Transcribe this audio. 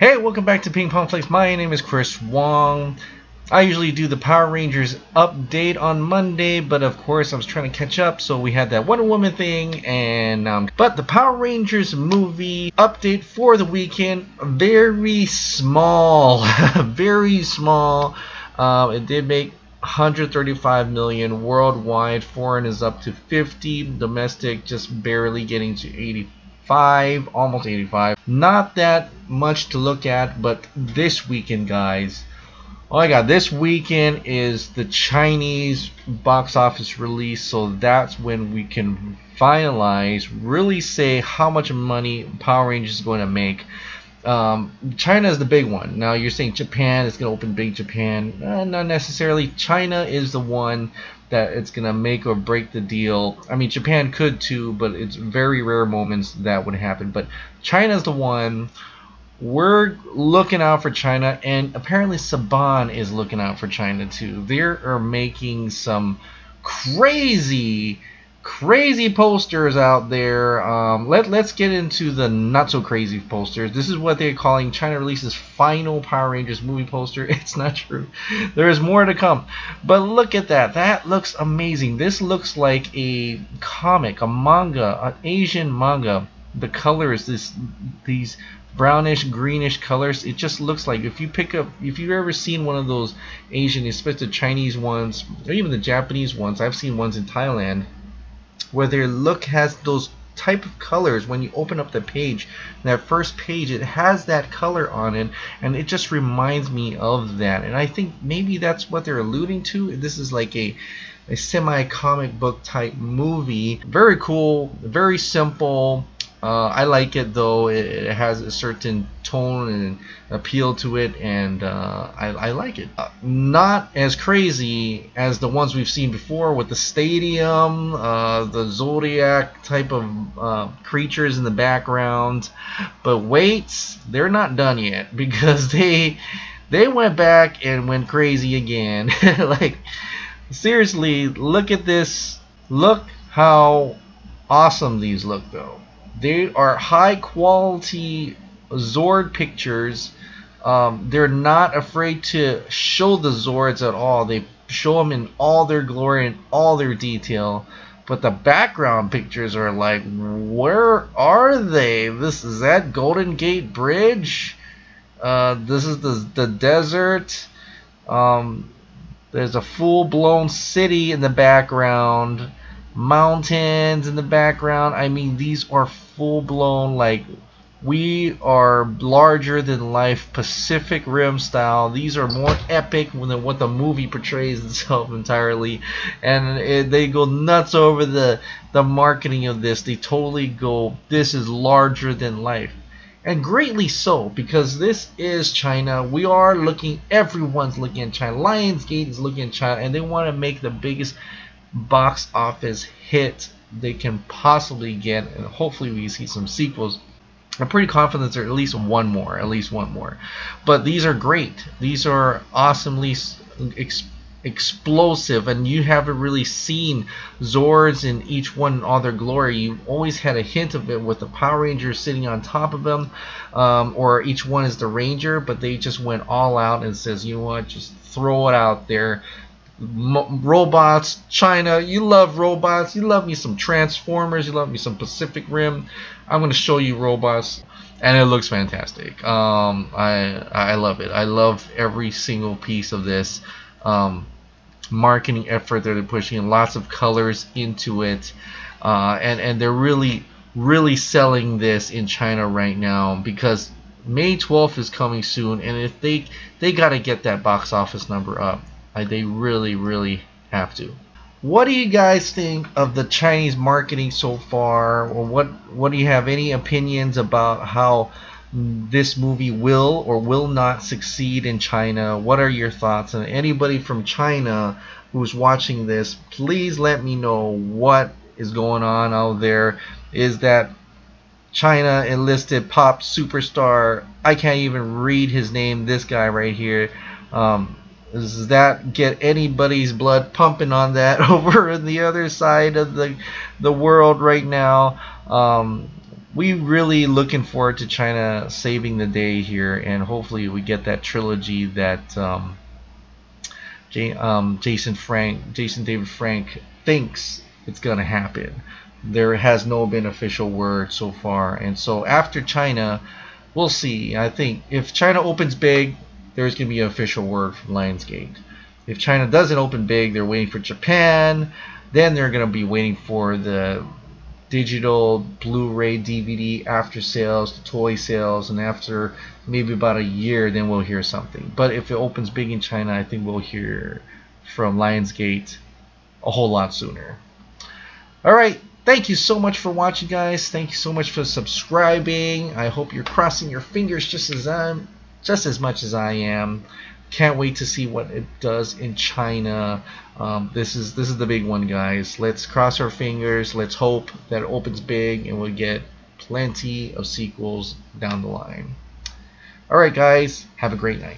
Hey, welcome back to Ping Pong Flicks. My name is Chris Wong. I usually do the Power Rangers update on Monday, but of course I was trying to catch up, so we had that Wonder Woman thing, and but the Power Rangers movie update for the weekend, very small, very small. It did make 135 million worldwide. Foreign is up to 50, domestic just barely getting to 85, almost 85. Not that much to look at, but this weekend, guys, oh my god, this weekend is the Chinese box office release, so that's when we can finalize, really say how much money Power Rangers is going to make. China is the big one. Now you're saying Japan is going to open big. Japan, not necessarily. China is the one that it's going to make or break the deal. I mean, Japan could too, but it's very rare moments that would happen. But China's the one. We're looking out for China, and apparently Saban is looking out for China too. They are making some crazy posters out there. Let's get into the not so crazy posters. This is what they're calling China releases final Power Rangers movie poster. It's not true. There is more to come. But look at that. That looks amazing. This looks like a comic, a manga, an Asian manga. The colors, these brownish greenish colors, it just looks like, if you've ever seen one of those Asian, especially the Chinese ones or even the Japanese ones, I've seen ones in Thailand where their look has those type of colors. When you open up the page, that first page, it has that color on it, and it just reminds me of that. And I think maybe that's what they're alluding to. This is like a semi comic book type movie. Very cool, very simple. I like it though. It has a certain tone and appeal to it, and I like it. Not as crazy as the ones we've seen before with the stadium, the Zodiac type of creatures in the background. But wait, they're not done yet, because they went back and went crazy again. Like, seriously, look at this. Look how awesome these look though. They are high quality Zord pictures. They're not afraid to show the Zords at all. They show them in all their glory and all their detail. But the background pictures are like, where are they? This is that Golden Gate Bridge. This is the desert. There's a full-blown city in the background. Mountains in the background. I mean, these are full-blown, like, we are larger than life Pacific Rim style. These are more epic than what the movie portrays itself entirely, and they go nuts over the marketing of this. They totally go, this is larger than life, and greatly so, because this is China. We are looking, everyone's looking at China. Lionsgate is looking at China, and they want to make the biggest box office hit they can possibly get, and hopefully we see some sequels. I'm pretty confident there's at least one more. But these are great. These are awesomely explosive, and you haven't really seen Zords in each one in all their glory. You've always had a hint of it with the Power Rangers sitting on top of them, or each one is the Ranger, but they just went all out and says, you know what, just throw it out there. Robots, China, you love robots. You love me some Transformers. You love me some Pacific Rim. I'm going to show you robots, and it looks fantastic. I love it. I love every single piece of this marketing effort that they're pushing, and lots of colors into it, and they're really selling this in China right now, because May 12th is coming soon, and if they got to get that box office number up. They really have to. What do you guys think of the Chinese marketing so far? Or what do you have any opinions about how this movie will or will not succeed in China? What are your thoughts? And anybody from China who's watching this, please let me know what is going on out there. Is that China enlisted pop superstar, I can't even read his name, this guy right here, does that get anybody's blood pumping on that over on the other side of the world right now? we really looking forward to China saving the day here, and hopefully we get that trilogy that Jason David Frank thinks it's gonna happen. There has no been official word so far, and so after China, we'll see. I think if China opens big, there's gonna be an official word from Lionsgate. If China doesn't open big, they're waiting for Japan. Then they're gonna be waiting for the digital Blu-ray DVD after sales, the toy sales, and after maybe about a year, then we'll hear something. But if it opens big in China, I think we'll hear from Lionsgate a whole lot sooner. All right, thank you so much for watching, guys. Thank you so much for subscribing. I hope you're crossing your fingers just as much as I am. Can't wait to see what it does in China. This is the big one, guys. Let's cross our fingers. Let's hope that it opens big and we'll get plenty of sequels down the line. All right, guys. Have a great night.